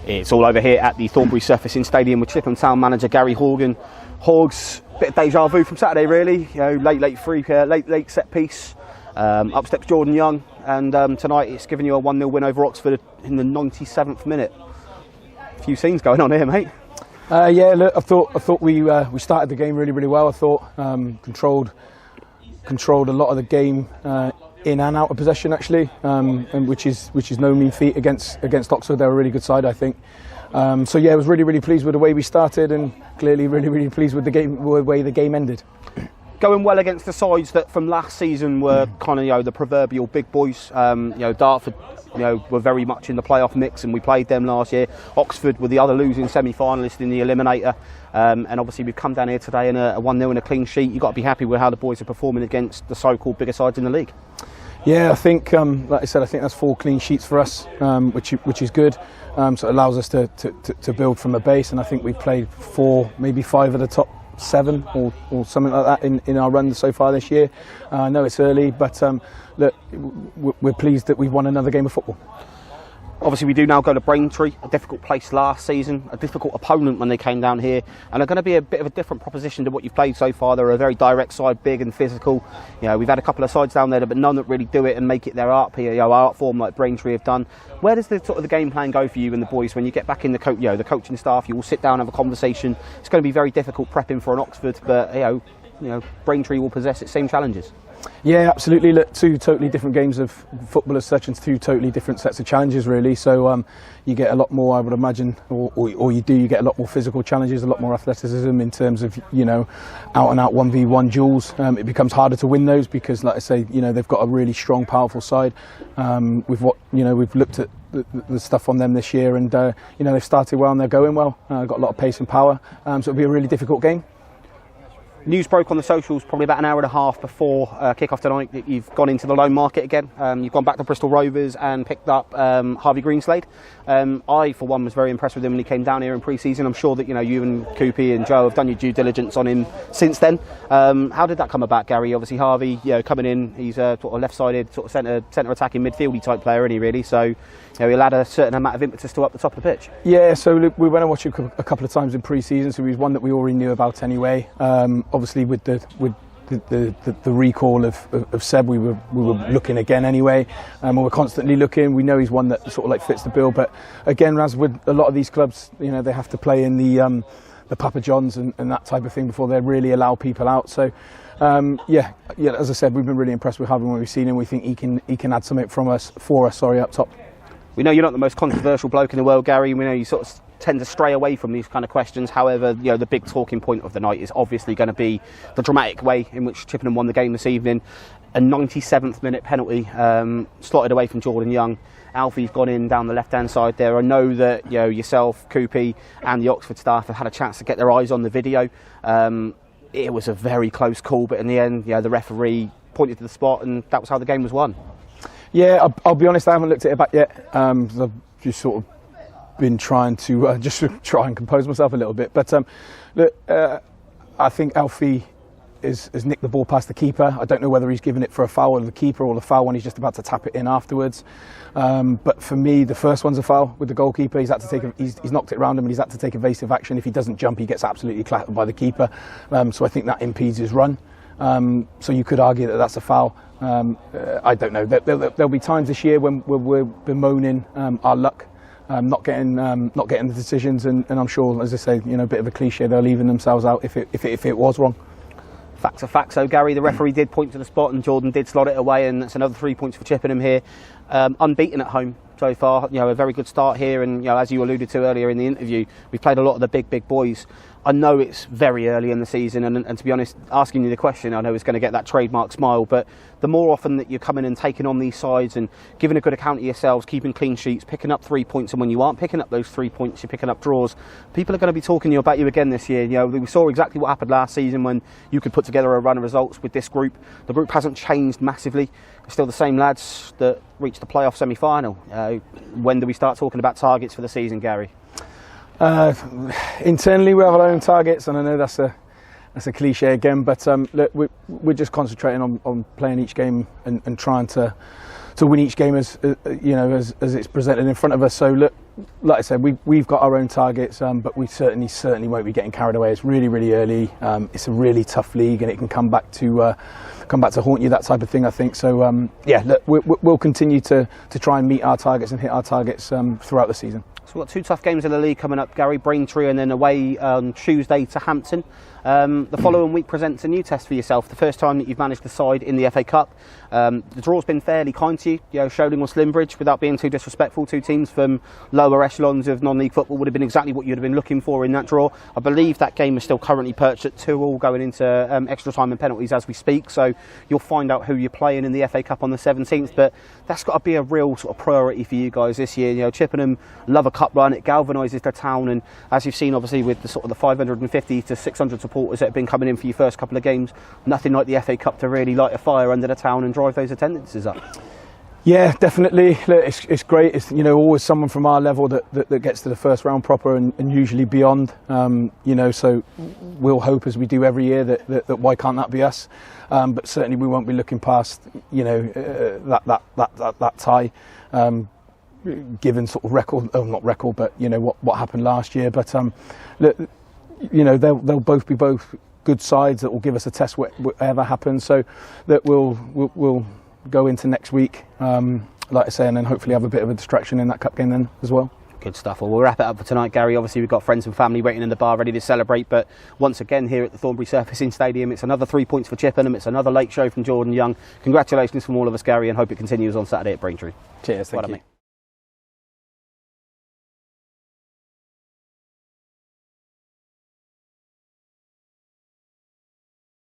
It's all over here at the Thornbury Surfacing Stadium with Chippenham Town manager Gary Horgan. Hogs, bit of deja vu from Saturday, really. You know, late set piece. Up steps Jordan Young, and tonight it's given you a 1-0 win over Oxford in the 97th minute. A few scenes going on here, mate. Yeah, look, I thought we started the game really well. I thought controlled a lot of the game in and out of possession, actually, and which is no mean feat against Oxford. They're a really good side, I think. So yeah, I was really pleased with the way we started, and clearly really pleased with the way the game ended. Going well against the sides that from last season were kind of, the proverbial big boys. Dartford, were very much in the playoff mix, and we played them last year. Oxford were the other losing semi-finalist in the eliminator, and obviously we've come down here today in a 1-0 and a clean sheet. You've got to be happy with how the boys are performing against the so-called bigger sides in the league. Yeah, I think, like I said, I think that's 4 clean sheets for us, which is good. So it allows us to build from a base, and I think we've played 4, maybe 5 of the top 7 or something like that in our run so far this year. I know it's early, but look, we're pleased that we've won another game of football. Obviously we do now go to Braintree, a difficult place last season, a difficult opponent when they came down here, and they're going to be a bit of a different proposition to what you've played so far. They're a very direct side, big and physical. We've had a couple of sides down there, but none that really do it and make it their art form like Braintree have done. Where does the game plan go for you and the boys when you get back in the coaching staff? You will sit down and have a conversation. It's going to be very difficult prepping for an Oxford, but Braintree will possess its same challenges. Yeah, absolutely. Look, 2 totally different games of football as such, and 2 totally different sets of challenges, really. So you get a lot more, I would imagine, or you get a lot more physical challenges, a lot more athleticism in terms of out and out 1v1 duels. It becomes harder to win those because, like I say, they've got a really strong, powerful side. We've looked at the stuff on them this year, and they've started well and they're going well. Got a lot of pace and power, so it'll be a really difficult game. News broke on the socials probably about an hour and a half before kick-off tonight that you've gone into the loan market again. You've gone back to Bristol Rovers and picked up Harvey Greenslade. I, for one, was very impressed with him when he came down here in pre-season. I'm sure that you and Coopy and Joe have done your due diligence on him since then. How did that come about, Gary? Obviously, Harvey, coming in, he's a sort of left-sided, sort of centre attacking midfieldy type player, isn't he? Really, so he'll add a certain amount of impetus to up the top of the pitch. Yeah, so we went and watched him a couple of times in pre-season. So he was one that we already knew about anyway. Obviously, with the recall of Seb, we were looking again anyway, and we're constantly looking. We know he's one that sort of like fits the bill, but again, as with a lot of these clubs, they have to play in the Papa Johns and that type of thing before they really allow people out. So yeah, as I said, we've been really impressed with Harvey when we've seen him. We think he can add something for us up top. We know you're not the most controversial bloke in the world, Gary. We know you sort of tend to stray away from these kind of questions. However, the big talking point of the night is obviously going to be the dramatic way in which Chippenham won the game this evening. A 97th minute penalty slotted away from Jordan Young. Alfie's gone in down the left-hand side there. I know that yourself, Coopy, and the Oxford staff have had a chance to get their eyes on the video. It was a very close call, but in the end, the referee pointed to the spot, and that was how the game was won. Yeah, I'll be honest, I haven't looked at it back yet. I've just sort of been trying to try and compose myself a little bit. But look, I think Alfie has nicked the ball past the keeper. I don't know whether he's given it for a foul of the keeper or the foul when he's just about to tap it in afterwards. But for me, the first one's a foul with the goalkeeper. He's knocked it around him, and he's had to take evasive action. If he doesn't jump, he gets absolutely clattered by the keeper. So I think that impedes his run. So you could argue that that's a foul. I don't know. There'll be times this year when we're bemoaning our luck, not getting the decisions, and I'm sure, as I say, a bit of a cliche, they'll even themselves out if it was wrong. Facts are facts. So Gary, the referee did point to the spot, and Jordan did slot it away, and that's another 3 points for Chippenham here. Unbeaten at home so far. A very good start here, and as you alluded to earlier in the interview, we've played a lot of the big boys. I know it's very early in the season, and to be honest, asking you the question, I know it's going to get that trademark smile, but the more often that you're coming and taking on these sides and giving a good account of yourselves, keeping clean sheets, picking up 3 points, and when you aren't picking up those 3 points, you're picking up draws, people are going to be talking about you again this year. We saw exactly what happened last season when you could put together a run of results with this group. The group hasn't changed massively. It's still the same lads that reached the playoff semi-final. When do we start talking about targets for the season, Gary? Internally, we have our own targets, and I know that's a cliche again, but look, we're just concentrating on playing each game and trying to win each game as it's presented in front of us. So look, like I said, we've got our own targets, but we certainly won't be getting carried away. It's really early. It's a really tough league, and it can come back to haunt you, that type of thing, I think. So yeah, look, we'll continue to try and meet our targets and hit our targets throughout the season. So we've got 2 tough games in the league coming up, Gary. Braintree and then away on Tuesday to Hampton. The following week presents a new test for yourself, the first time that you've managed the side in the FA Cup. The draw's been fairly kind to you, Sholing or Slimbridge, without being too disrespectful. 2 teams from lower echelons of non-league football would have been exactly what you'd have been looking for in that draw. I believe that game is still currently perched at 2-2 going into extra time and penalties as we speak, so you'll find out who you're playing in the FA Cup on the 17th, but that's got to be a real sort of priority for you guys this year. Chippenham love a cup run, it galvanises their town, and as you've seen obviously with the sort of the 550 to 600 supporters that have been coming in for your first couple of games, nothing like the FA Cup to really light a fire under the town and drive those attendances up. Yeah, definitely. Look, it's great. It's always someone from our level that gets to the first round proper and usually beyond. So we'll hope, as we do every year, that why can't that be us? But certainly we won't be looking past that tie. Given sort of not record, but what happened last year. But look, they'll both be good sides that will give us a test whatever happens. So that we'll go into next week, like I say, and then hopefully have a bit of a distraction in that cup game then as well. Good stuff. Well, we'll wrap it up for tonight, Gary. Obviously, we've got friends and family waiting in the bar ready to celebrate. But once again, here at the Thornbury Surfacing Stadium, it's another 3 points for Chippenham. It's another late show from Jordan Young. Congratulations from all of us, Gary, and hope it continues on Saturday at Braintree. Cheers. Thank you.